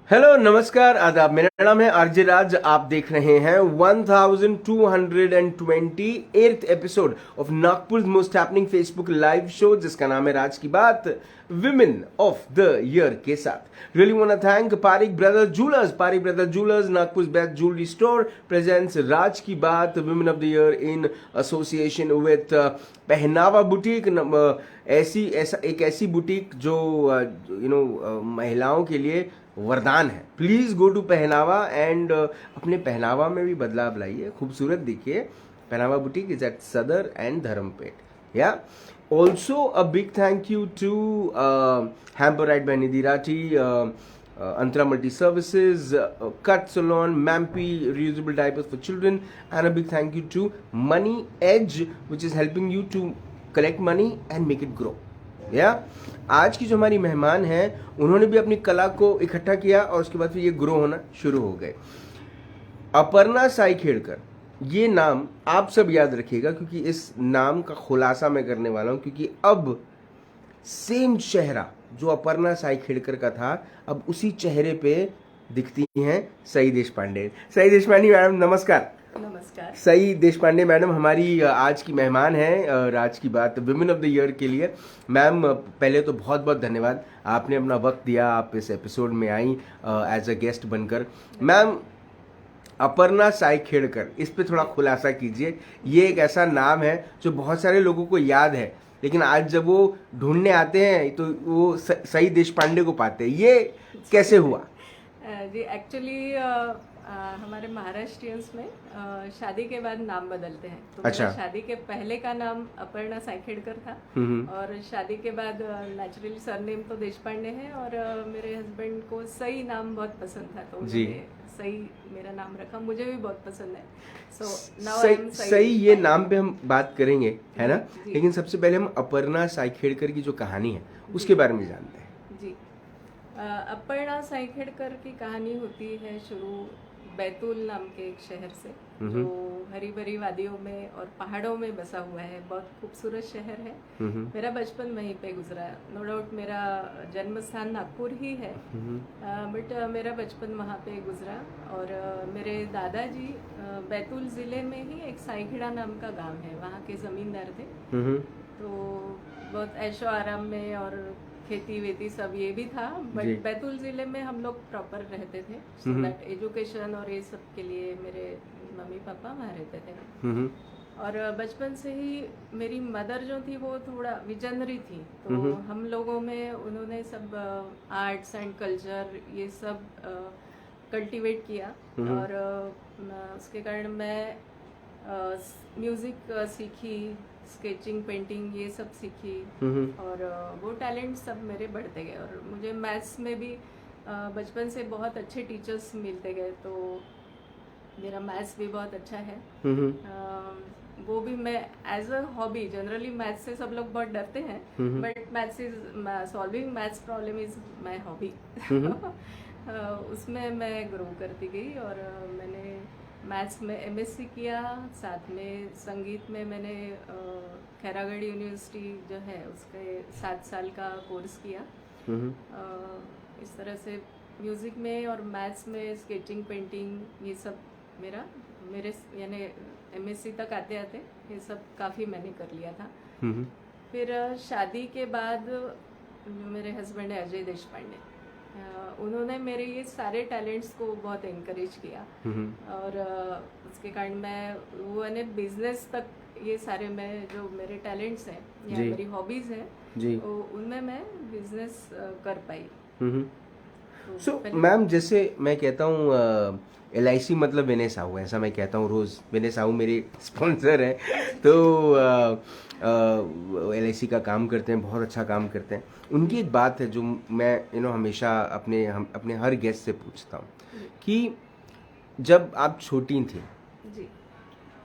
Hello नमस्कार आदाब। मेरा नाम है आरजे राज। आप देख रहे हैं 1228th episode of Nagpur most happening Facebook live show जिसका नाम है राज की बात विमेन ऑफ द ईयर के साथ। Really want to thank Pareek brother jewellers Nagpur best jewellery store presents राज की बात women of the year in association with Pehnava boutique. एक ऐसी बुटीक जो महिलाओं के लिए वरदान है। Please go to Pehnava and अपने पहनावा में भी बदलाव लाइए, खूबसूरत दिखिए। Pehnava boutique is at Sadar and Dharampeth. या also a big thank you to hamper right by Nidhi Rathi, Antra Multi Services, Cut Salon, Mampi, reusable diapers for children, and a big thank you to Money Edge, which is helping you to collect money and make it grow. आज की जो हमारी मेहमान हैं उन्होंने भी अपनी कला को इकट्ठा किया और उसके बाद फिर ये ग्रो होना शुरू हो गए। अपर्णा साई खेड़कर, ये नाम आप सब याद रखिएगा क्योंकि इस नाम का खुलासा मैं करने वाला हूं, क्योंकि अब सेम चेहरा जो अपर्णा साई खेड़कर का था अब उसी चेहरे पे दिखती हैं सई देशपांडे। सई देशपांडे मैडम नमस्कार। नमस्कार। सई देशपांडे मैडम हमारी आज की मेहमान हैं राज की बात विमेन ऑफ द ईयर के लिए। मैम पहले तो बहुत बहुत धन्यवाद, आपने अपना वक्त दिया, आप इस एपिसोड में आई एज अ गेस्ट बनकर। मैम अपर्णा साई खेड़कर, इस पे थोड़ा खुलासा कीजिए। ये एक ऐसा नाम है जो बहुत सारे लोगों को याद है, लेकिन आज जब वो ढूंढने आते हैं तो वो सई देशपांडे को पाते हैं। ये कैसे हुआ? जी एक्चुअली हमारे महाराष्ट्रियंस में शादी के बाद नाम बदलते हैं। तो अच्छा। मेरा शादी के पहले का नाम अपर्णा साइखेड़कर था और शादी के बाद नेचुरली सरनेम तो देशपांडे है और मेरे हस्बैंड को सई नाम बहुत पसंद था तो उन्होंने सई मेरा नाम रखा। मुझे भी बहुत पसंद है। सो नाउ सई ये नाम पे हम बात करेंगे, है ना? लेकिन सबसे पहले हम अपर्णा साइखेड़कर की जो कहानी है उसके बारे में जानते हैं। जी, अपर्णा साइखेड़कर की कहानी होती है शुरू बैतूल नाम के एक शहर से जो हरी भरी वादियों में और पहाड़ों में बसा हुआ है। बहुत खूबसूरत शहर है। मेरा बचपन वहीं पे गुजरा। नो डाउट मेरा जन्म स्थान नागपुर ही है, बट मेरा बचपन वहाँ पे गुजरा। और मेरे दादाजी बैतूल जिले में ही एक साइखेड़ा नाम का गांव है, वहाँ के जमींदार थे। तो बहुत ऐशो आराम में और खेती वेती सब ये भी था, बट बैतूल जिले में हम लोग प्रॉपर रहते थे। सो दैट एजुकेशन और ये सब के लिए मेरे मम्मी पापा वहाँ रहते थे। और बचपन से ही मेरी मदर जो थी वो थोड़ा विजनरी थी, तो हम लोगों में उन्होंने सब आर्ट्स एंड कल्चर ये सब कल्टीवेट किया। और उसके कारण मैं म्यूजिक सीखी, स्केचिंग, पेंटिंग ये सब सीखी और वो टैलेंट सब मेरे बढ़ते गए। और मुझे मैथ्स में भी बचपन से बहुत अच्छे टीचर्स मिलते गए, तो मेरा मैथ्स भी बहुत अच्छा है। वो भी मैं as a hobby, generally maths से सब लोग बहुत डरते हैं, but maths is solving maths problem is my hobby. उसमें मैं ग्रो करती गई और मैंने मैथ्स में एमएससी किया, साथ में संगीत में मैंने खैरागढ़ यूनिवर्सिटी जो है उसके 7 साल का कोर्स किया। इस तरह से म्यूज़िक में और मैथ्स में स्केचिंग, पेंटिंग ये सब मेरे यानी एमएससी तक आते आते ये सब काफ़ी मैंने कर लिया था। फिर शादी के बाद जो मेरे हस्बैंड है अजय देशपांडे, उन्होंने मेरे ये सारे टैलेंट्स को बहुत एनकरेज किया और उसके कारण मैं वो बिजनेस तक ये सारे मैं जो मेरे टैलेंट्स हैं या मेरी हॉबीज हैं तो उनमें मैं बिजनेस कर पाई। सो मैम जैसे मैं कहता हूँ LIC मतलब विनय साहू, ऐसा मैं कहता हूँ रोज़। विनय साहू मेरे स्पॉन्सर हैं, तो LIC का काम करते हैं, बहुत अच्छा काम करते हैं। उनकी एक बात है जो मैं हमेशा अपने हर गेस्ट से पूछता हूँ कि जब आप छोटी थी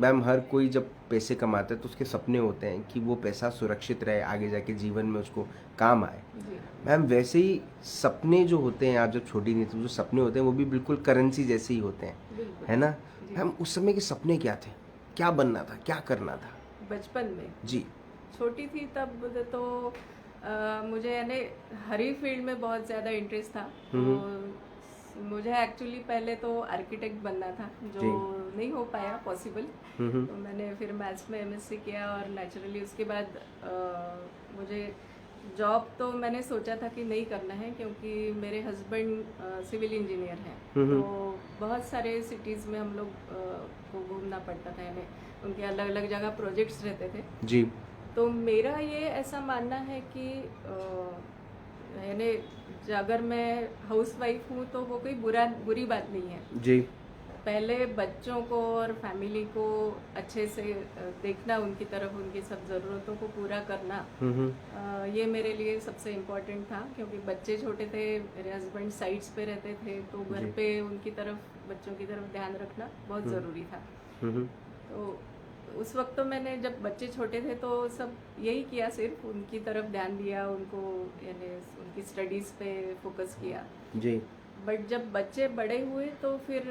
मैम, हर कोई जब पैसे कमाता है तो उसके सपने होते हैं कि वो पैसा सुरक्षित रहे, आगे जाके जीवन में उसको काम आए। मैम वैसे ही सपने जो होते हैं, आप जब छोटी नहीं थी, जो सपने होते हैं वो भी बिल्कुल करेंसी जैसे ही होते हैं, है ना? मैम उस समय के सपने क्या थे, क्या बनना था, क्या करना था बचपन में? जी छोटी थी तब तो मुझे हरी फील्ड में बहुत ज़्यादा इंटरेस्ट था। तो मुझे एक्चुअली पहले तो आर्किटेक्ट बनना था, जो जी। नहीं हो पाया पॉसिबल। हम्म। तो मैंने फिर मैथ्स में एमएससी किया और नेचुरली उसके बाद मुझे जॉब तो मैंने सोचा था कि नहीं करना है, क्योंकि मेरे हस्बैंड सिविल इंजीनियर हैं। तो बहुत सारे सिटीज़ में हम लोग को घूमना पड़ता था, यानी उनके अलग अलग जगह प्रोजेक्ट्स रहते थे। जी। तो मेरा ये ऐसा मानना है कि यानी अगर मैं हाउसवाइफ हूँ तो वो कोई बुरी बात नहीं है। जी। पहले बच्चों को और फैमिली को अच्छे से देखना, उनकी तरफ उनकी सब ज़रूरतों को पूरा करना, ये मेरे लिए सबसे इम्पोर्टेंट था। क्योंकि बच्चे छोटे थे, मेरे हस्बैंड साइट्स पे रहते थे, तो घर जी। पे उनकी तरफ, बच्चों की तरफ ध्यान रखना बहुत ज़रूरी था। तो उस वक्त तो मैंने, जब बच्चे छोटे थे तो सब यही किया, सिर्फ उनकी तरफ ध्यान दिया, उनको यानी उनकी स्टडीज़ पे फोकस किया। जी। बट जब बच्चे बड़े हुए तो फिर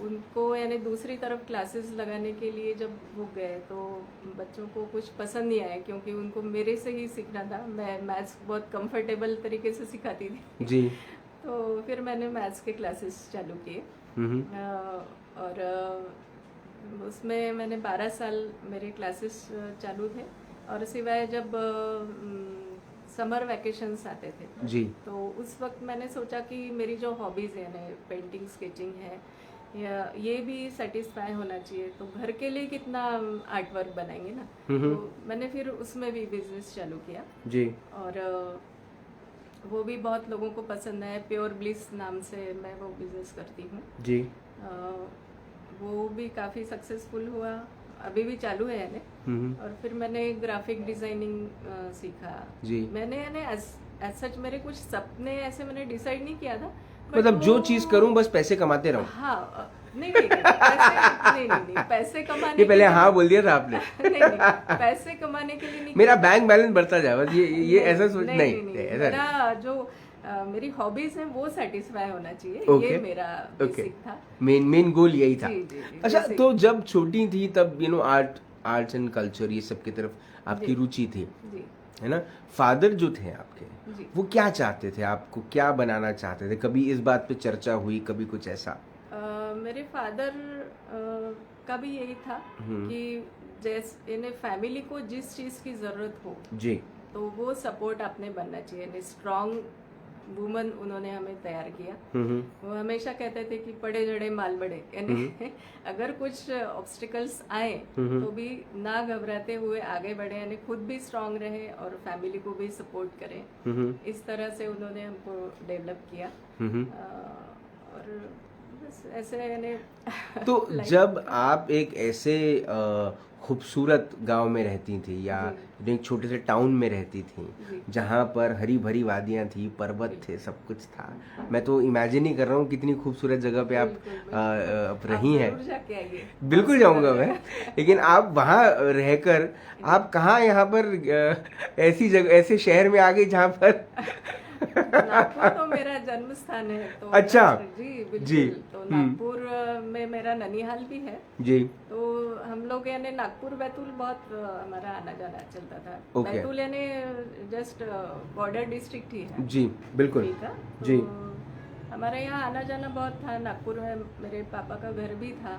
उनको यानी दूसरी तरफ क्लासेस लगाने के लिए जब वो गए, तो बच्चों को कुछ पसंद नहीं आया, क्योंकि उनको मेरे से ही सीखना था। मैं मैथ्स बहुत कंफर्टेबल तरीके से सिखाती थी। जी। तो फिर मैंने मैथ्स के क्लासेस चालू किए। और उसमें मैंने 12 साल मेरे क्लासेस चालू थे। और सिवाय जब समर वैकेशंस आते थे, जी। तो उस वक्त मैंने सोचा कि मेरी जो हॉबीज़ है ना, पेंटिंग, स्केचिंग है, या ये भी सेटिस्फाई होना चाहिए। तो घर के लिए कितना आर्ट वर्क बनाएंगे ना। तो मैंने फिर उसमें भी बिजनेस चालू किया। जी। और वो भी बहुत लोगों को पसंद है। प्योर ब्लिस नाम से मैं वो बिजनेस करती हूँ। जी। वो भी काफ़ी सक्सेसफुल हुआ, अभी भी चालू है यानी। और फिर मैंने ग्राफिक डिजाइनिंग सीखा। जी। मैंने यानी एज सच मेरे कुछ सपने ऐसे मैंने डिसाइड नहीं किया था, but मतलब जो वो- चीज करूं बस पैसे कमाते रहूं। हाँ, नहीं नहीं नहीं, पैसे पैसे कमाने ये पहले के लिए- हाँ बोल दिया था आपने। नहीं नहीं, पैसे कमाने के लिए नहीं मेरा किया। बैंक बैलेंस बढ़ता जाए बस, ये नहीं, ऐसा सोच नहीं, ऐसा नहीं। मेरा जो मेरी हॉबीज है वो सेटिस्फाई होना चाहिए। Okay. ये मेरा Okay. बेसिक था। मेन गोल यही था। जी, जी, जी, अच्छा, basic। तो जब छोटी थी तब आर्ट्स एंड कल्चर ये सब की तरफ आपकी जी। रुचि थी, जी है ना? फादर जो थे आपके, जी। वो क्या चाहते थे, आपको क्या बनाना चाहते थे? कभी इस बात पे चर्चा हुई, कभी कुछ ऐसा? मेरे फादर का भी यही था कि जैसे इन्हें फैमिली को जिस चीज़ की ज़रूरत हो, जी। तो वो सपोर्ट आपने बनना चाहिए। स्ट्रॉन्ग वुमन उन्होंने हमें तैयार किया। वो हमेशा कहते थे कि पड़े जड़े माल बड़े, यानी अगर कुछ ऑब्स्टिकल्स आए तो भी ना घबराते हुए आगे बढ़े, यानी खुद भी स्ट्रांग रहे और फैमिली को भी सपोर्ट करें। इस तरह से उन्होंने हमको डेवलप किया। और बस ऐसे यानी तो जब आप एक ऐसे खूबसूरत गांव में रहती थी, या एक छोटे से टाउन में रहती थी, जहां पर हरी भरी वादियां थी, पर्वत थे, सब कुछ था, मैं तो इमेजिन ही कर रहा हूँ कितनी खूबसूरत जगह पे आप रही हैं। बिल्कुल जाऊंगा मैं, लेकिन आप वहां रहकर आप कहाँ यहाँ पर ऐसी जगह, ऐसे शहर में आ गई जहाँ पर नागपुर तो मेरा जन्म स्थान है। तो अच्छा। जी बिल्कुल। जी। तो नागपुर में मेरा ननिहाल भी है। जी। तो हम लोग यानी नागपुर बैतूल बहुत हमारा आना जाना चलता था। Okay. बैतूल यानी जस्ट बॉर्डर डिस्ट्रिक्ट ही है। जी बिल्कुल। का। जी। तो हमारे यहाँ आना जाना बहुत था। नागपुर में मेरे पापा का घर भी था।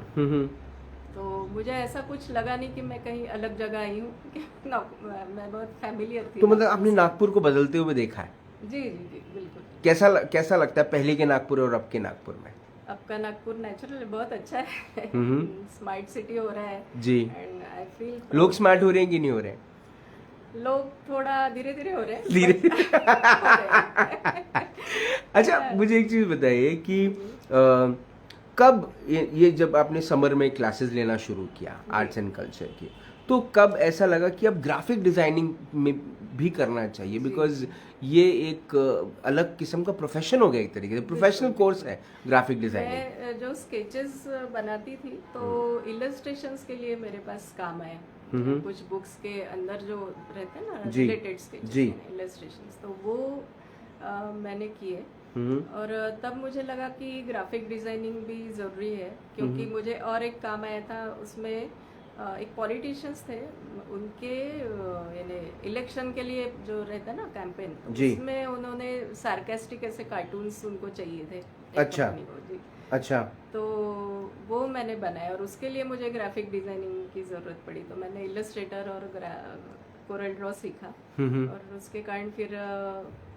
तो मुझे ऐसा कुछ लगा नहीं कि मैं कहीं अलग जगह आई हूँ। मैं बहुत फैमिलियर थी। तो मतलब आपने नागपुर को बदलते हुए देखा है? जी जी जी बिल्कुल। कैसा लगता है पहले के नागपुर और अब के नागपुर में? अब का नागपुर नेचुरल बहुत अच्छा है। स्मार्ट सिटी हो रहा है जी। एंड आई फील लोग स्मार्ट हो रहे हैं कि नहीं हो रहे हैं? लोग थोड़ा धीरे धीरे हो रहे हैं। धीरे हो रहे हैं। अच्छा, मुझे एक चीज बताइए कि कब ये जब आपने समर में क्लासेस लेना शुरू किया आर्ट्स एंड कल्चर की, तो कब ऐसा लगा कि अब ग्राफिक डिजाइनिंग में भी करना चाहिए? बिकॉज ये एक अलग किस्म का प्रोफेशन हो गया, एक तरीके से प्रोफेशनल कोर्स है ग्राफिक डिजाइनिंग। मैं जो स्केचेस बनाती थी तो इलस्ट्रेशंस के लिए मेरे पास काम आए। कुछ बुक्स के अंदर जो रहते हैं ना रिलेटेड स्केचेस, इलस्ट्रेशंस, तो वो मैंने किए। और तब मुझे लगा कि ग्राफिक डिजाइनिंग भी ज़रूरी है, क्योंकि मुझे और एक काम आया था उसमें एक पॉलिटिशियंस थे, उनके यानी इलेक्शन के लिए जो रहता है ना कैंपेन, जी। उसमें उन्होंने सार्केस्टिक ऐसे कार्टून्स उनको चाहिए थे एक अच्छा। कंपनी को, जी। अच्छा। तो वो मैंने बनाया और उसके लिए मुझे ग्राफिक डिजाइनिंग की ज़रूरत पड़ी, तो मैंने इलस्ट्रेटर और कोरल ड्रॉ सीखा और उसके कारण फिर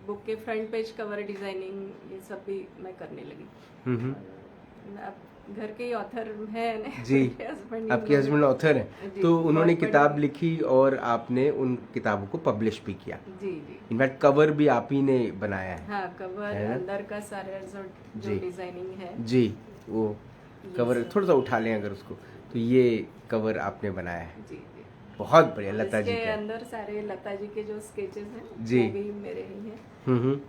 बुक के फ्रंट पेज कवर डिजाइनिंग ये सब भी मैं करने लगी। और अब घर के ही ऑथर हैं जी। मेरे हस्बैंड, आपके हस्बैंड ऑथर हैं, जी, तो उन्होंने बहुत किताब बड़ी- लिखी और आपने उन किताबों को पब्लिश भी किया। जी जी। इनफैक्ट कवर भी आप ही ने बनाया है। हाँ, कवर है ना? अंदर का सारा जो जी। डिजाइनिंग है, जी, वो ये कवर सब। थोड़ा सा उठा लें अगर उसको, तो ये कवर आपने बनाया है। जी जी। बहुत बढ़िया, और लता जी इसके का। अंदर सारे लता जी के जो स्केचेस हैं जी। वो भी मेरे ही हैं। हम्म।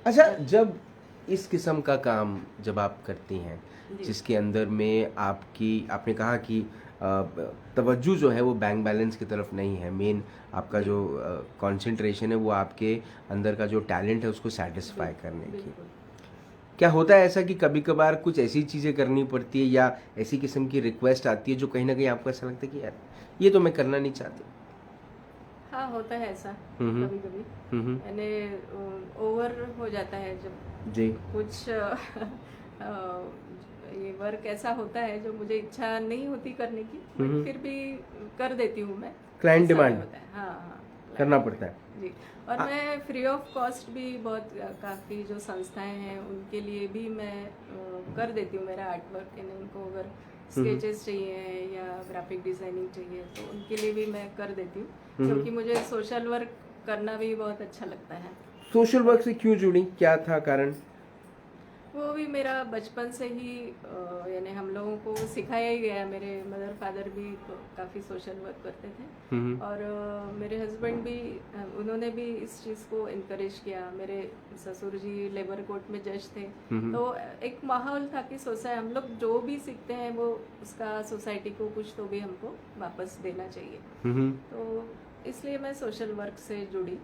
अच्छा, जब इस किस्म का काम जब आप करती हैं, जी। जिसके अंदर में आपने कहा कि तवज्जो जो है वो बैंक बैलेंस की तरफ नहीं है, मेन आपका जी। जो कंसंट्रेशन है वो आपके अंदर का जो टैलेंट है उसको सेटिस्फाई करने की। बिल्कुल। क्या होता है ऐसा कि कभी कभार कुछ ऐसी चीज़ें करनी पड़ती है या ऐसी किस्म की रिक्वेस्ट आती है जो कहीं ना कहीं आपको ऐसा लगता है कि यार ये तो मैं करना नहीं चाहती? हाँ, होता है ऐसा हम्म। कभी कभी, हम्म। यानी ओवर हो जाता है जब जी। कुछ ये वर्क ऐसा होता है जो मुझे इच्छा नहीं होती करने की, बट फिर भी कर देती हूँ मैं। Client ऐसा demand। होता है, हाँ हाँ, करना पड़ता है। जी। और मैं फ्री ऑफ कॉस्ट भी बहुत काफ़ी जो संस्थाएं हैं उनके लिए भी मैं कर देती हूँ मेरा आर्ट वर्क, यानी उनको अगर स्केचेस चाहिए या ग्राफिक डिजाइनिंग चाहिए तो उनके लिए भी मैं कर देती हूँ, क्योंकि मुझे सोशल वर्क करना भी बहुत अच्छा लगता है। सोशल वर्क से क्यों जुड़ी, क्या था कारण? वो भी मेरा बचपन से ही यानी हम लोगों को सिखाया ही गया। मेरे मदर फादर भी काफ़ी सोशल वर्क करते थे और मेरे हस्बैंड भी उन्होंने भी इस चीज़ को इनकरेज किया। मेरे ससुर जी लेबर कोर्ट में जज थे, तो एक माहौल था कि सोसाइटी, हम लोग जो भी सीखते हैं वो उसका सोसाइटी को कुछ तो भी हमको वापस देना चाहिए। तो इसलिए मैं सोशल वर्क से जुड़ी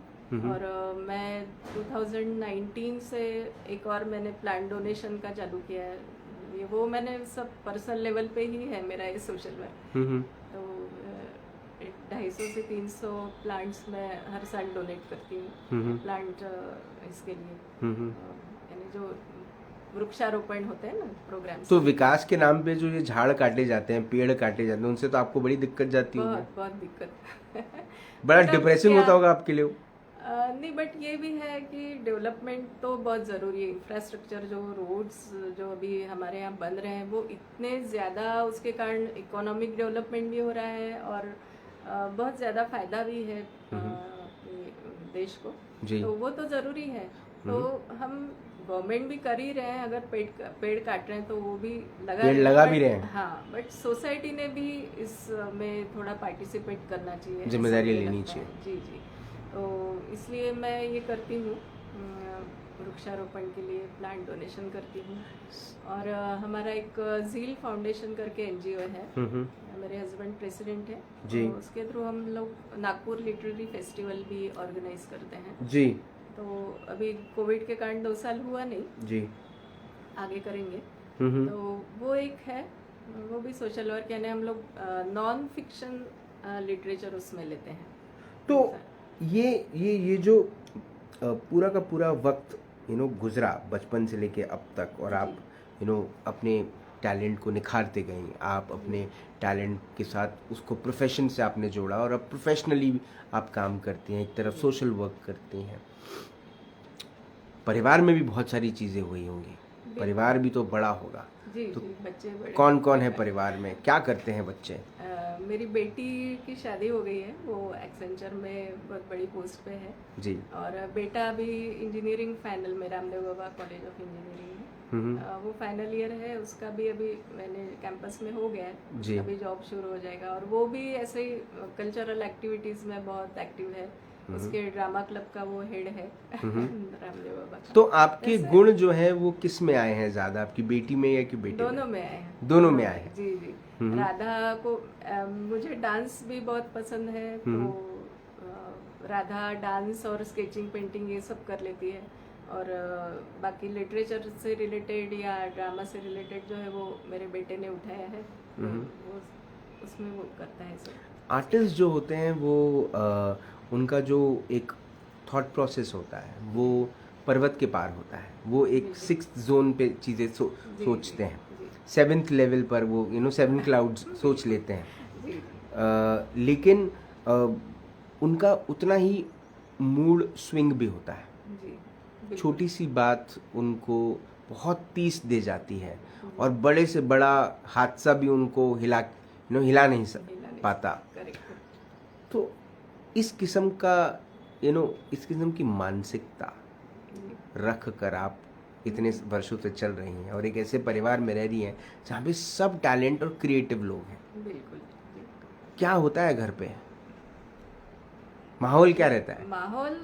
और मैं 2019 से एक और मैंने प्लांट डोनेशन का चालू किया है। ये वो मैंने सब पर्सनल लेवल पे ही है मेरा ये सोशल वर्क। तो 250 से 300 प्लांट्स मैं हर साल डोनेट करती हूँ प्लांट इसके लिए, यानी जो वृक्षारोपण होते हैं ना प्रोग्राम। तो विकास के नाम पे जो ये झाड़ काटे जाते हैं, पेड़ काटे जाते हैं, उनसे तो आपको बड़ी दिक्कत जाती होगी। बहुत बहुत दिक्कत बड़ा मतलब डिप्रेसिंग क्या- होता होगा आपके लिए। नहीं, बट ये भी है कि डेवलपमेंट तो बहुत ज़रूरी है। इंफ्रास्ट्रक्चर जो रोड्स जो अभी हमारे यहाँ बन रहे हैं वो इतने ज़्यादा, उसके कारण इकोनॉमिक डेवलपमेंट भी हो रहा है और बहुत ज़्यादा फायदा भी है अपने देश को। जी। तो वो तो ज़रूरी है। तो हम गवर्नमेंट भी कर ही रहे हैं, अगर पेड़ काट रहे हैं तो वो भी पेड़ लगा भी but- रहे हैं। हाँ, बट सोसाइटी ने भी इसमें थोड़ा पार्टिसिपेट करना चाहिए, ऐसा जिम्मेदारी मुझे लेनी लगता है। चाहिए। जी जी। तो इसलिए मैं ये करती हूँ, वृक्षारोपण के लिए प्लांट डोनेशन करती हूँ। और हमारा एक झील फाउंडेशन करके एनजीओ है, मेरे हस्बैंड प्रेसिडेंट है जी। तो उसके थ्रू हम लोग नागपुर लिटरेरी फेस्टिवल भी ऑर्गेनाइज करते हैं। जी। तो अभी कोविड के कारण 2 साल हुआ नहीं, जी। आगे करेंगे। तो वो एक है, वो भी सोशल वर्क, यानी हम लोग नॉन फिक्शन लिटरेचर उसमें लेते हैं। तो ये जो पूरा का पूरा वक्त गुजरा बचपन से लेके अब तक, और आप अपने टैलेंट को निखारते गई, आप अपने टैलेंट के साथ उसको प्रोफेशन से आपने जोड़ा और अब प्रोफेशनली आप काम करती हैं, एक तरफ सोशल वर्क करती हैं। परिवार में भी बहुत सारी चीज़ें हुई होंगी, परिवार भी तो बड़ा होगा। जी तो जी, बच्चे बड़े। कौन कौन है परिवार में, क्या करते हैं बच्चे? मेरी बेटी की शादी हो गई है, वो एक्सेंचर में बहुत बड़ी पोस्ट पे है जी। और बेटा भी इंजीनियरिंग फाइनल में Ramdev Baba college of engineering में, वो फाइनल ईयर है उसका भी, अभी मैंने कैंपस में हो गया है जी। अभी जॉब शुरू हो जाएगा। और वो भी ऐसे ही कल्चरल एक्टिविटीज में बहुत एक्टिव है, उसके ड्रामा क्लब का वो हेड है रामदेव बाबा का। तो आपके गुण जो है वो किस में आए हैं ज्यादा, आपकी बेटी में या कि बेटे दोनों में आए हैं। दोनों में आए हैं। जी जी। राधा को मुझे डांस भी बहुत पसंद है, तो राधा डांस और स्केचिंग पेंटिंग ये सब कर लेती है। और बाकी लिटरेचर से रिलेटेड या ड्रामा से रिलेटेड जो है वो मेरे बेटे ने उठाया है। वो उसमें वो करता है सब। आर्टिस्ट जो होते हैं वो उनका जो एक थॉट प्रोसेस होता है वो पर्वत के पार होता है, वो एक जी, जी। सिक्स्थ जोन पे चीज़ें जी, सोचते जी, हैं, जी, सेवेंथ लेवल पर वो सेवन क्लाउड्स सोच लेते हैं। जी, जी, लेकिन उनका उतना ही मूड स्विंग भी होता है। जी, बिल्कुल। छोटी सी बात उनको बहुत तीस दे जाती है जी। और बड़े से बड़ा हादसा भी उनको हिला नहीं हिला नहीं पाता। करेक्ट। तो इस किस्म का इस किस्म की मानसिकता जी, रख कर आप इतने वर्षों से चल रही हैं और एक ऐसे परिवार में रह रही हैं जहाँ पे सब टैलेंट और क्रिएटिव लोग हैं। बिल्कुल। जी। क्या होता है घर पे, माहौल क्या रहता है? माहौल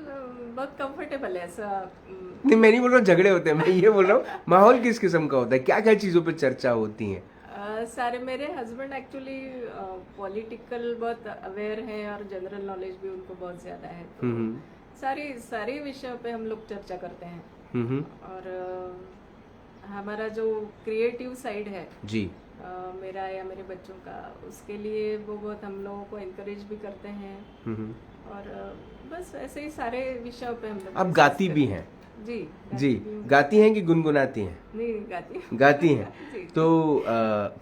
बहुत कंफर्टेबल है ऐसा। नहीं, मैं नहीं बोल रहा हूँ झगड़े होते हैं, मैं ये बोल रहा हूँ माहौल किस किस्म का होता है, क्या क्या चीज़ों पे चर्चा होती है? सारे मेरे हस्बैंड एक्चुअली पॉलिटिकल बहुत अवेयर हैं और जनरल नॉलेज भी उनको बहुत ज़्यादा है, तो हम्म सारी सारी विषयों पे हम लोग चर्चा करते हैं। हम्म और हमारा जो क्रिएटिव साइड है जी। मेरा या मेरे बच्चों का, उसके लिए वो बहुत हम लोगों को इनकरेज भी करते हैं। हम्म और बस ऐसे ही सारे विषयों पे हम लोग आप discuss गाती करते भी हैं? जी, जी, भी हूँ। गाती हैं कि गुनगुनाती हैं? नहीं, गाती हूँ। गाती हैं। जी। तो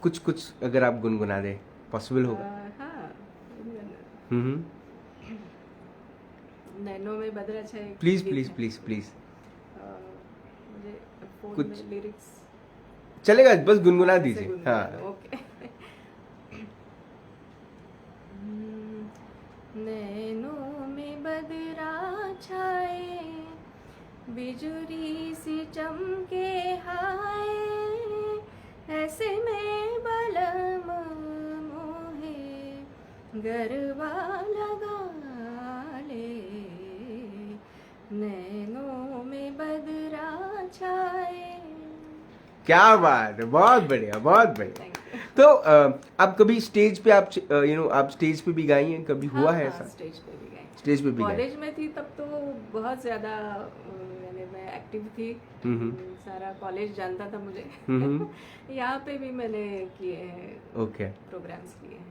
कुछ कुछ अगर आप गुनगुना दें, पॉसिबल होगा? हाँ, हम्म नैनो में बदरा छे एक प्लीज गीत प्लीज है। प्लीज प्लीज मुझे फोन कुछ में लिरिक्स चलेगा, बस गुनगुना ऐसे दीजिए। गुनगुना हाँ। दो, ओके। नैनों में बदरा छाए, बिजुरी सी चमके हाय, ऐसे में बलम मोहे गरबा लगा ले, नैनों में बदरा छाए। क्या बात है, बहुत बढ़िया, बहुत बढ़िया। Thank you. तो आप कभी स्टेज पे आप आप स्टेज पे भी गाई हैं, कभी हुआ है ऐसा? स्टेज पे भी गए। स्टेज पे भी गए? कॉलेज में थी तब तो बहुत ज्यादा यानी मैं एक्टिव थी। सारा कॉलेज जानता था मुझे। हम्म यहाँ पे भी मैंने किए हैं, ओके। प्रोग्राम्स किए हैं।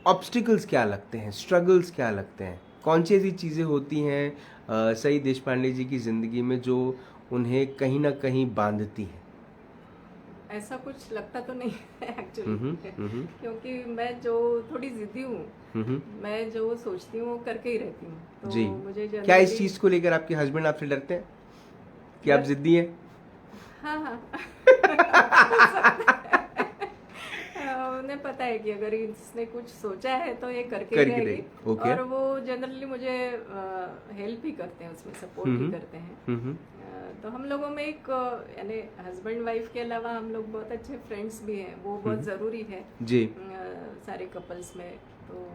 ऑब्स्टिकल्स क्या लगते हैं, स्ट्रगल्स क्या लगते हैं, कौन सी ऐसी चीज़ें होती हैं सई देशपांडे जी की ज़िंदगी में जो उन्हें कहीं ना कहीं बांधती है? ऐसा कुछ लगता तो नहीं है एक्चुअली, क्योंकि मैं जो थोड़ी जिद्दी हूँ, मैं जो सोचती हूँ वो करके ही रहती हूँ। तो जी। मुझे क्या इस generally- चीज़ को लेकर आपके हस्बैंड आपसे डरते हैं कि आप जिद्दी हैं? हाँ हाँ। उन्हें पता है कि अगर इसने कुछ सोचा है तो ये करके ही करके रहेगी। रहेगी, ओके। और वो जनरली मुझे हेल्प ही करते हैं, उसमें सपोर्ट भी करते हैं। तो हम लोगों में एक यानी हस्बैंड वाइफ के अलावा हम लोग बहुत अच्छे फ्रेंड्स भी हैं, वो बहुत ज़रूरी है जी। सारे कपल्स में। तो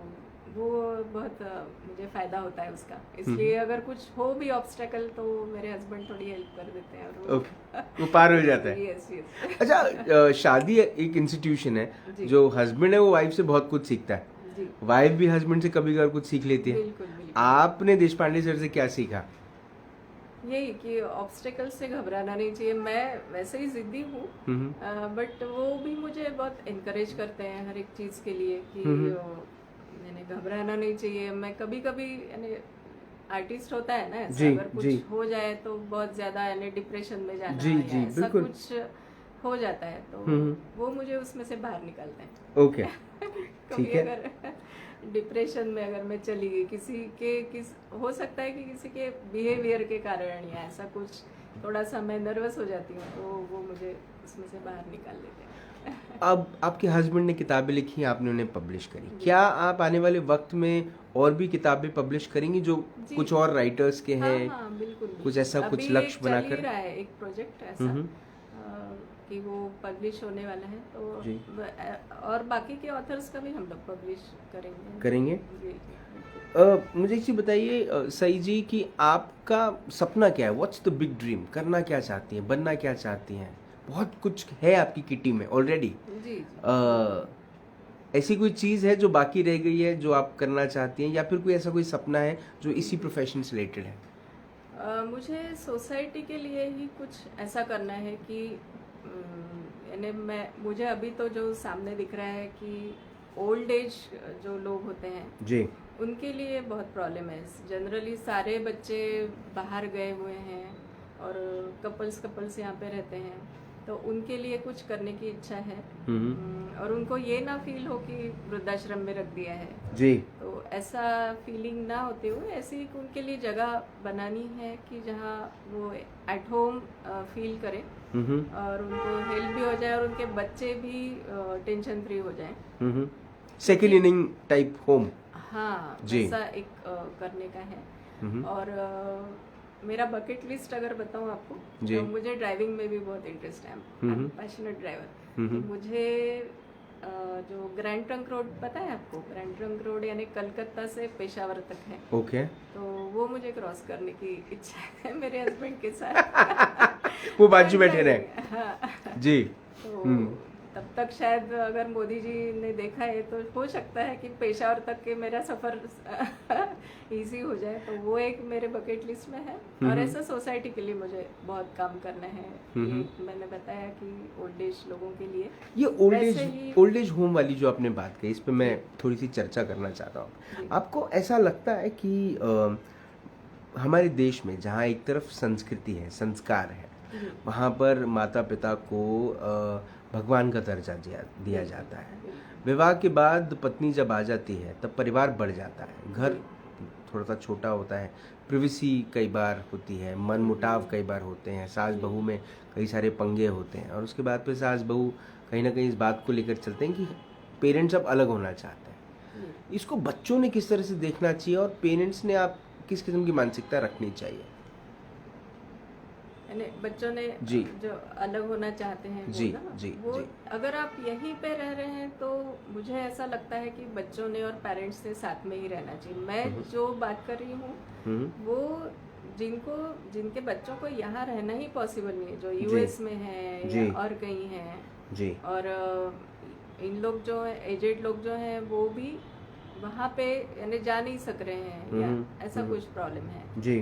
वो बहुत मुझे फ़ायदा होता है उसका, इसलिए अगर कुछ हो भी ऑब्स्टेकल तो मेरे हस्बैंड थोड़ी हेल्प कर देते हैं और ओके, वो पार हो जाता है। Yes yes. अच्छा, शादी एक इंस्टीट्यूशन है, जी। जो हस्बैंड है वो वाइफ से बहुत कुछ सीखता है, जी, वाइफ भी हस्बैंड से कभी कभी कुछ सीख लेती है। बिल्कुल बिल्कुल। आपने देशपांडे सर से क्या सीखा? यही कि ऑब्स्टेकल से घबराना नहीं चाहिए। मैं वैसे ही जिद्दी हूँ, बट वो भी मुझे बहुत इनकरेज करते हैं हर एक चीज़ के लिए कि मैंने घबराना नहीं चाहिए। मैं कभी कभी यानी आर्टिस्ट होता है ना ऐसा, जी, अगर कुछ जी। हो जाए तो बहुत ज़्यादा यानी डिप्रेशन में जाना जी, या जी, ऐसा बिल्कुल। कुछ हो जाता है, तो वो मुझे उसमें से बाहर निकालते हैं। ओके, कभी ठीक है। अगर डिप्रेशन में अगर मैं चली गई हो सकता है कि किसी के बिहेवियर के कारण या ऐसा कुछ, थोड़ा सा मैं नर्वस हो जाती हूँ, तो वो मुझे उसमें से बाहर निकाल लेते हैं। अब आपके हस्बैंड ने किताबें लिखी, आपने उन्हें पब्लिश करी, क्या आप आने वाले वक्त में और भी किताबें पब्लिश करेंगी जो जी। कुछ और राइटर्स के हाँ हैं? हाँ बिल्कुल। कुछ ऐसा कुछ अभी लक्ष्य एक चल ही बनाकर? रहा है एक प्रोजेक्ट ऐसा कि वो पब्लिश होने वाला है, तो जी। और बाकी के ऑथर्स का भी हम लोग पब्लिश करेंगे? जी। मुझे एक चीज़ बताइए सई जी, कि आपका सपना क्या है? What's the big dream? करना क्या चाहती हैं, बनना क्या चाहती हैं? बहुत कुछ है आपकी किटी में ऑलरेडी। जी। ऐसी कोई चीज़ है जो बाकी रह गई है जो आप करना चाहती हैं, या फिर कोई ऐसा कोई सपना है जो इसी प्रोफेशन से रिलेटेड है? मुझे सोसाइटी के लिए ही कुछ ऐसा करना है कि यानी मुझे अभी तो जो सामने दिख रहा है कि ओल्ड एज जो लोग होते हैं जी उनके लिए बहुत प्रॉब्लम है। जनरली सारे बच्चे बाहर गए हुए हैं और कपल्स यहाँ पे रहते हैं, तो उनके लिए कुछ करने की इच्छा है। और उनको ये ना फील हो कि वृद्धाश्रम में रख दिया है जी तो ऐसा फीलिंग ना होते हुए ऐसी उनके लिए जगह बनानी है कि जहाँ वो एट होम फील करें और उनको हेल्प भी हो जाए और उनके बच्चे भी टेंशन फ्री हो जाएं। Second inning type home. हाँ, जी। ऐसा एक करने का है। और मेरा बकेट लिस्ट अगर बताऊं आपको, जी। तो मुझे ड्राइविंग में भी बहुत इंटरेस्ट है, पैशनेट ड्राइवर। तो मुझे जो ग्रैंड ट्रंक रोड पता है आपको? ग्रैंड ट्रंक रोड यानी कलकत्ता से पेशावर तक है। ओके। तो वो मुझे क्रॉस करने की इच्छा है मेरे हस्बैंड के साथ। वो बाजू बैठे रहे। हाँ। जी। तो तब तक शायद अगर मोदी जी ने देखा है तो हो सकता है कि पेशावर तक के मेरा सफर इजी हो जाए, तो वो एक मेरे बकेट लिस्ट में है। और ऐसा सोसाइटी के लिए मुझे बहुत काम करना है। ये मैंने बताया कि ओल्ड एज लोगों के लिए ये वैसे ही ओल्ड एज होम वाली जो आपने बात कही, इस पे मैं थोड़ी सी चर्चा करना चाहता हूँ। आपको ऐसा लगता है कि हमारे देश में जहाँ एक तरफ संस्कृति है, संस्कार है, वहाँ पर माता पिता को भगवान का दर्जा दिया जाता है। विवाह के बाद पत्नी जब आ जाती है तब परिवार बढ़ जाता है, घर थोड़ा सा छोटा होता है, प्रिवेसी कई बार होती है, मन मुटाव कई बार होते हैं, सास बहू में कई सारे पंगे होते हैं, और उसके बाद फिर सास बहू कहीं ना कहीं इस बात को लेकर चलते हैं कि पेरेंट्स अब अलग होना चाहते हैं। इसको बच्चों ने किस तरह से देखना चाहिए और पेरेंट्स ने आप किस किस्म की मानसिकता रखनी चाहिए? बच्चों ने जी। जो अलग होना चाहते हैं जी, जी, वो जी। अगर आप यहीं पे रह रहे हैं तो मुझे ऐसा लगता है कि बच्चों ने और पेरेंट्स ने साथ में ही रहना चाहिए। मैं जो बात कर रही हूँ वो जिनके बच्चों को यहाँ रहना ही पॉसिबल नहीं है, जो यूएस में है या और कहीं है जी। और इन लोग जो है एजेड लोग जो हैं वो भी वहाँ पे यानी जा नहीं सक रहे हैं या ऐसा कुछ प्रॉब्लम है जी।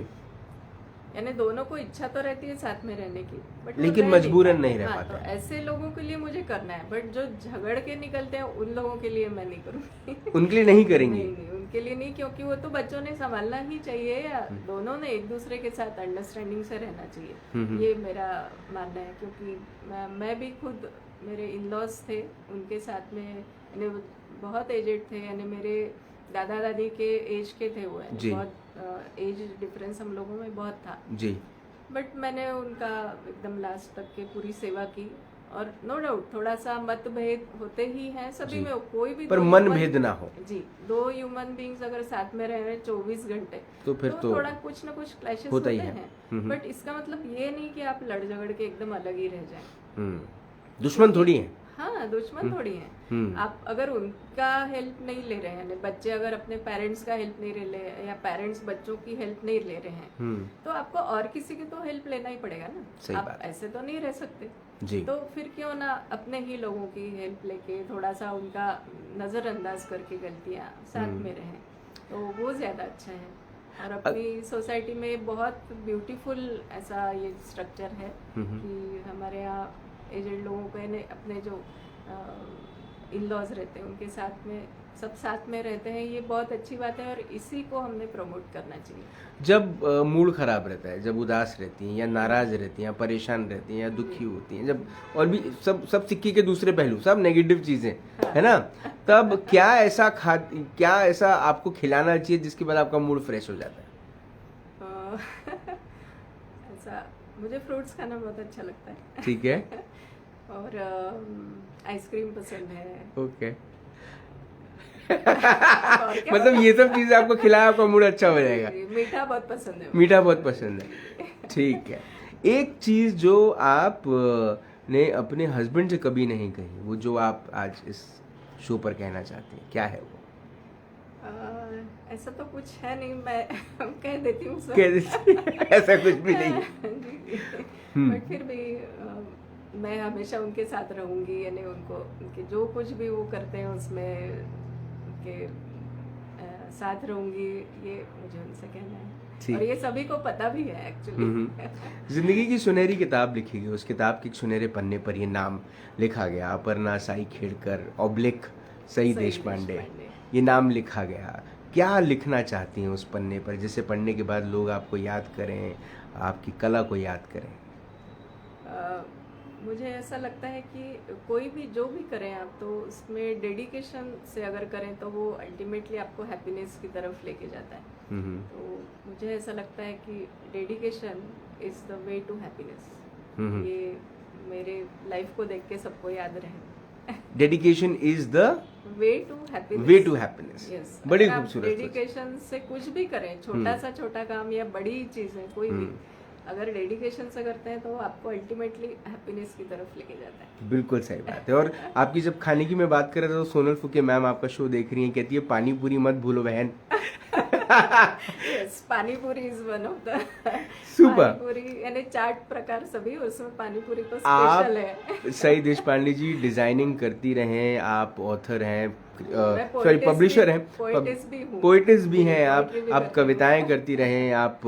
यानी दोनों को इच्छा तो रहती है साथ में रहने की, बट लेकिन मजबूरन नहीं रह पाते। तो ऐसे लोगों के लिए मुझे करना है, बट जो झगड़ के निकलते हैं उन लोगों के लिए मैं नहीं करूँगी। उनके लिए नहीं करेंगी? नहीं, उनके लिए नहीं, क्योंकि वो तो बच्चों ने संभालना ही चाहिए या दोनों ने एक दूसरे के साथ अंडरस्टैंडिंग से रहना चाहिए। ये मेरा मानना है, क्योंकि मैं भी खुद मेरे इन लॉज थे, उनके साथ में यानी बहुत एजेड थे, यानी मेरे दादा दादी के एज के थे वो, बहुत एज डिफरेंस हम लोगों में बहुत था जी। बट मैंने उनका एकदम लास्ट तक के पूरी सेवा की। और नो डाउट थोड़ा सा मतभेद होते ही हैं सभी में, कोई भी, पर मन भेद ना हो। जी, दो ह्यूमन बींग्स अगर साथ में रह रहे 24 घंटे तो फिर तो थोड़ा कुछ ना कुछ क्लैशेस होते ही हैं। बट इसका मतलब ये नहीं कि आप लड़ झगड़ के एकदम अलग ही रह जाएं। दुश्मन थोड़ी है। हाँ, दुश्मन थोड़ी है। आप अगर उनका हेल्प नहीं ले रहे हैं, बच्चे अगर अपने पेरेंट्स का हेल्प नहीं ले रहे या पेरेंट्स बच्चों की हेल्प नहीं ले रहे हैं, तो आपको और किसी की तो हेल्प लेना ही पड़ेगा ना। सही आप बात। ऐसे तो नहीं रह सकते जी। तो फिर क्यों ना अपने ही लोगों की हेल्प लेके थोड़ा सा उनका नजरअंदाज करके गलतियां साथ में रहें, तो वो ज्यादा अच्छा है। और अपनी सोसाइटी में बहुत ब्यूटीफुल ऐसा ये स्ट्रक्चर है कि हमारे यहाँ एजेड लोगों को अपने जो इन लॉज रहते हैं उनके साथ में सब साथ में रहते हैं, ये बहुत अच्छी बात है और इसी को हमने प्रमोट करना चाहिए। जब मूड खराब रहता है, जब उदास रहती हैं या नाराज रहती हैं या परेशान रहती हैं या दुखी होती हैं, जब और भी सब सिक्के के दूसरे पहलू, सब नेगेटिव चीजें है ना, तब क्या ऐसा आपको खिलाना चाहिए जिसके बाद आपका मूड फ्रेश हो जाता है? ऐसा मुझे फ्रूट्स खाना बहुत अच्छा लगता है। ठीक है। और आइसक्रीम पसंद है। ओके। मतलब ये सब चीजें आपको खिलाया आपका मूड अच्छा हो जाएगा। मीठा बहुत पसंद है। मीठा बहुत पसंद है। ठीक है। एक चीज जो आप ने अपने हस्बैंड से कभी नहीं कही, वो जो आप आज इस शो पर कहना चाहते हैं, क्या है वो? ऐसा तो कुछ है नहीं, मैं कह देती हूँ कह देती ऐसा कुछ भी नहीं है। बट फिर भी मैं हमेशा उनके साथ रहूंगी, यानी उनके जो कुछ भी वो करते हैं उसमें उनके साथ रहूंगी, ये मुझे उनसे कहना है। ठीक। और ये सभी को पता भी है एक्चुअली। जिंदगी की सुनहरी किताब लिखी गई, उस किताब के एक सुनहरे पन्ने पर ये नाम लिखा गया, अपर्णा साई खेड़कर ऑब्लिक सई देशपांडे, ये नाम लिखा गया। क्या लिखना चाहती हैं उस पन्ने पर, जिसे पढ़ने के बाद लोग आपको याद करें, आपकी कला को याद करें? मुझे ऐसा लगता है कि कोई भी जो भी करें आप, तो उसमें डेडिकेशन से अगर करें तो वो अल्टीमेटली आपको हैप्पीनेस की तरफ लेके जाता है। तो मुझे ऐसा लगता है कि dedication is the way to happiness. ये मेरे लाइफ को देख के सबको याद रहे। Dedication is the way to happiness. Way to happiness. Yes, बड़ी खूबसूरत। डेडिकेशन से कुछ भी करें, छोटा सा छोटा काम या बड़ी चीजें कोई भी, अगर डेडिकेशन से करते हैं तो आपको अल्टीमेटली हैप्पीनेस की तरफ लेके जाता है। बिल्कुल सही बात है। और आपकी जब खाने की मैं बात कर रहा था तो सोनल फुके मैम आपका शो देख रही हैं, कहती है पानी पूरी मत भूलो बहन। यस, पानी पूरी is one of the super. पानी पूरी यानी चाट प्रकार सभी, उसमें पानी पूरी तो स्पेशल है। आप सई देशपांडे जी डिजाइनिंग करती रहें, आप ऑथर हैं, सॉरी पब्लिशर हैं, पोइटिस भी हैं, आप कविताएं करती रहें, आप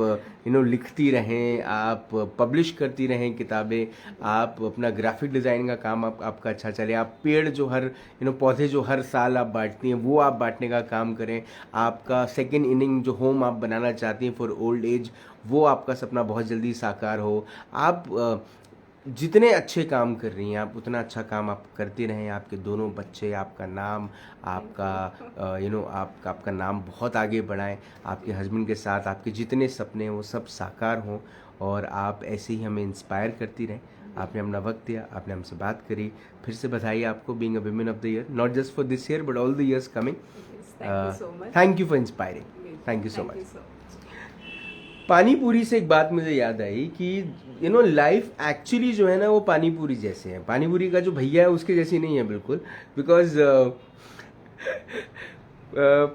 लिखती रहें, आप पब्लिश करती रहें किताबें, आप अपना ग्राफिक डिजाइनिंग का काम आपका अच्छा चले, आप पेड़ जो हर पौधे जो हर साल आप बांटती हैं वो आप बांटने का काम करें, आपका सेकेंड इनिंग जो होम आप बनाना चाहती हैं फॉर ओल्ड एज, वो आपका सपना बहुत जल्दी साकार हो। आप जितने अच्छे काम कर रही हैं आप उतना अच्छा काम आप करते रहें। आपके दोनों बच्चे, आपका नाम, आपका आपका नाम बहुत आगे बढ़ाएं, आपके हस्बैंड के साथ आपके जितने सपने हैं वो सब साकार हों, और आप ऐसे ही हमें इंस्पायर करती रहें। आपने अपना वक्त दिया, आपने हमसे बात करी, फिर से बधाई आपको being a women of the year, not just for this year but all the years coming. Thank you for inspiring, thank you so much. पानी पूरी से एक बात मुझे याद आई कि लाइफ एक्चुअली जो है ना वो पानी पूरी जैसे है। पानी पूरी का जो भैया है उसके जैसी नहीं है बिल्कुल, बिकॉज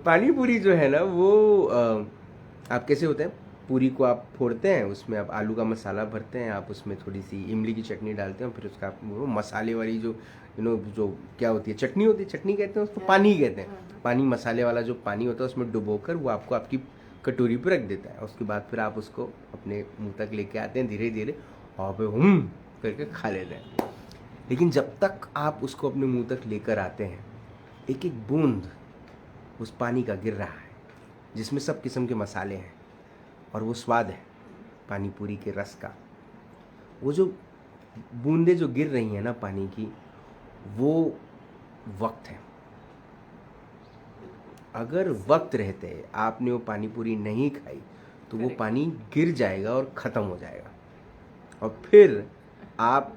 पानी पूरी जो है ना वो आप कैसे होते हैं, पूरी को आप फोड़ते हैं, उसमें आप आलू का मसाला भरते हैं, आप उसमें थोड़ी सी इमली की चटनी डालते हैं, फिर उसका आप वो मसाले वाली जो जो क्या होती है, चटनी होती है, चटनी कहते हैं उसको, पानी कहते हैं, पानी मसाले वाला जो पानी होता है उसमें डुबोकर वो आपको आपकी कटोरी पर रख देता है। उसके बाद फिर आप उसको अपने मुंह तक लेके आते हैं धीरे धीरे, और फिर करके खा लेते हैं। लेकिन जब तक आप उसको अपने मुंह तक लेकर आते हैं, एक एक बूंद उस पानी का गिर रहा है जिसमें सब किस्म के मसाले हैं, और वो स्वाद है पानी पूरी के रस का। वो जो बूंदें जो गिर रही हैं ना पानी की, वो वक्त है। अगर वक्त रहते आपने वो पानी पूरी नहीं खाई तो वो पानी गिर जाएगा और ख़त्म हो जाएगा, और फिर आप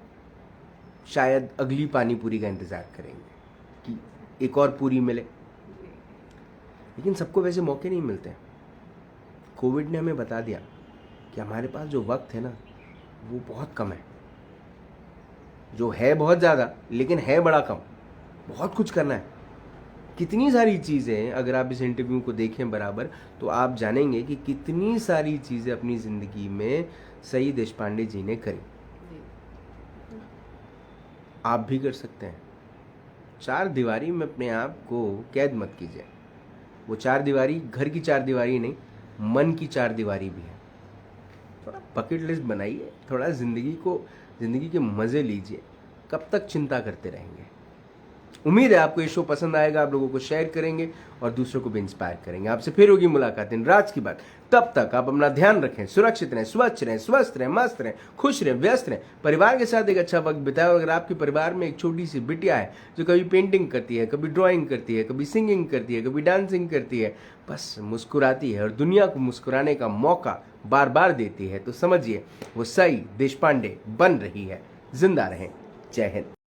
शायद अगली पानी पूरी का इंतज़ार करेंगे कि एक और पूरी मिले। लेकिन सबको वैसे मौके नहीं मिलते। कोविड ने हमें बता दिया कि हमारे पास जो वक्त है ना वो बहुत कम है, जो है बहुत ज़्यादा लेकिन है बड़ा कम। बहुत कुछ करना है, कितनी सारी चीज़ें, अगर आप इस इंटरव्यू को देखें बराबर तो आप जानेंगे कि कितनी सारी चीज़ें अपनी ज़िंदगी में सई देशपांडे जी ने करी। आप भी कर सकते हैं। 4 दीवारी में अपने आप को कैद मत कीजिए। वो 4 दीवारी घर की 4 दीवारी नहीं, मन की 4 दीवारी भी है। थोड़ा बकेट लिस्ट बनाइए, थोड़ा ज़िंदगी के मज़े लीजिए। कब तक चिंता करते रहेंगे? उम्मीद है आपको ये शो पसंद आएगा, आप लोगों को शेयर करेंगे और दूसरों को भी इंस्पायर करेंगे। आपसे फिर होगी मुलाकात इन राज की बात। तब तक आप अपना ध्यान रखें, सुरक्षित रहें, स्वच्छ रहें, स्वस्थ रहें, मस्त रहें, खुश रहें, व्यस्त रहें, परिवार के साथ एक अच्छा वक्त बिताएं। और अगर आपके परिवार में एक छोटी सी बिटिया है जो कभी पेंटिंग करती है, कभी ड्राइंग करती है, कभी सिंगिंग करती है, कभी डांसिंग करती है, बस मुस्कुराती है और दुनिया को मुस्कुराने का मौका बार बार देती है, तो समझिए वो सई देशपांडे बन रही है। जिंदा रहें। जय हिंद।